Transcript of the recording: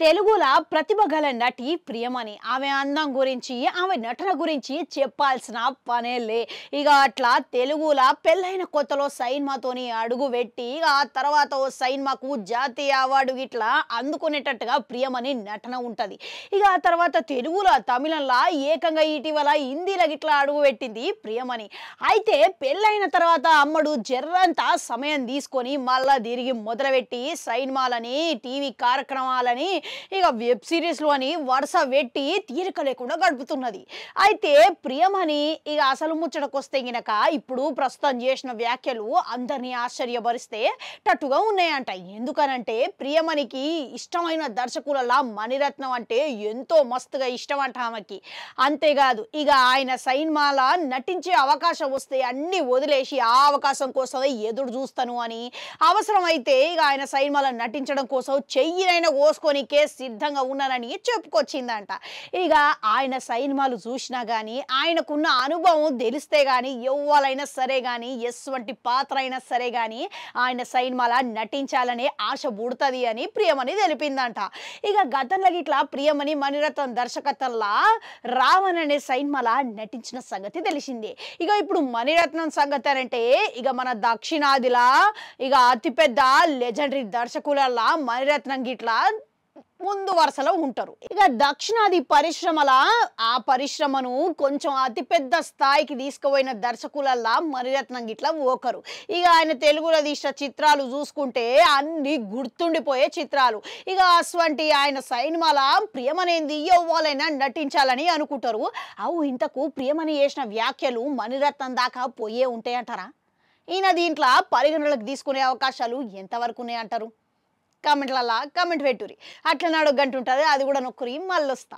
తెలుగుల ప్రతిభ గల నటి ప్రియమణి. ఆమె అందం గురించి, ఆమె నటన గురించి చెప్పాల్సిన పనేలే. ఇక అట్లా తెలుగుల పెళ్ళైన కొత్తలో సైన్మాతోని అడుగు పెట్టి, ఆ తర్వాత ఓ సైన్మాకు జాతీయ అవార్డు ఇట్లా అందుకునేటట్టుగా ప్రియమణి నటన ఉంటుంది. ఇక ఆ తర్వాత తెలుగుల, తమిళంలా ఏకంగా ఇటీవల హిందీలో గిట్లా అడుగు పెట్టింది ప్రియమణి. అయితే పెళ్ళైన తర్వాత అమ్మడు జర్రంతా సమయం తీసుకొని మళ్ళా తిరిగి మొదలుపెట్టి సైన్మాలని, టీవీ కార్యక్రమాలని, ఇక వెబ్ సిరీస్లు అని వరుస పెట్టి తీరిక లేకుండా గడుపుతున్నది. అయితే ప్రియమణి ఇక అసలు ముచ్చటకొస్తే గినక ఇప్పుడు ప్రస్తుతం చేసిన వ్యాఖ్యలు అందరినీ ఆశ్చర్యపరిస్తేటట్టుగా ఉన్నాయంట. ఎందుకనంటే ప్రియమణికి ఇష్టమైన దర్శకులలా మణిరత్నం అంటే ఎంతో మస్తుగా ఇష్టం అంట ఆమెకి. అంతేకాదు ఇక ఆయన సైన్మాల నటించే అవకాశం వస్తే అన్ని వదిలేసి ఆ అవకాశం కోసమే ఎదురు చూస్తాను అని, అవసరమైతే ఇక ఆయన సైన్మాల నటించడం కోసం చెయ్యినైనా కోసుకొనికే సిద్ధంగా ఉన్నానని చెప్పుకొచ్చిందంట. ఇక ఆయన సైన్మాలు చూసినా కానీ, ఆయనకున్న అనుభవం తెలిస్తే కానీ, ఎవ్వరైనా సరే కానీ, ఎటువంటి పాత్ర అయినా సరే కానీ ఆయన సైన్మాల నటించాలనే ఆశ పుడుతుంది అని ప్రియమణి తెలిపిందంట. ఇక గతంలో ఇట్లా ప్రియమణి మణిరత్నం దర్శకత్వంలా రావణ్ అనే సైన్మాల నటించిన సంగతి తెలిసిందే. ఇక ఇప్పుడు మణిరత్నం సంగతి అంటే ఇక మన దక్షిణాదిలా ఇక అతిపెద్ద లెజెండరీ దర్శకులలా మణిరత్నం గిట్లా ముందు వరుసలో ఉంటారు. ఇక దక్షిణాది పరిశ్రమల ఆ పరిశ్రమను కొంచెం అతిపెద్ద స్థాయికి తీసుకుపోయిన దర్శకులల్లా మణిరత్నం గిట్లా ఒకరు. ఇక ఆయన తెలుగులో తీసిన చిత్రాలు చూసుకుంటే అన్ని గుర్తుండిపోయే చిత్రాలు. ఇక అటువంటి ఆయన సైన్మాల ప్రియమనేంది ఎవ్వాలైనా నటించాలని అనుకుంటారు. అవు ఇంతకు ప్రియమని చేసిన వ్యాఖ్యలు మణిరత్నం దాకా పోయే ఉంటాయంటారా? ఈయన దీంట్లో పరిగణలోకి తీసుకునే అవకాశాలు ఎంతవరకు ఉన్నాయంటారు? కామెంట్లల్లా కామెంట్ పెట్టుర్రి. అట్లా నాడు గంట ఉంటుంది, అది కూడా నొక్కురి, మళ్ళీ వస్తా.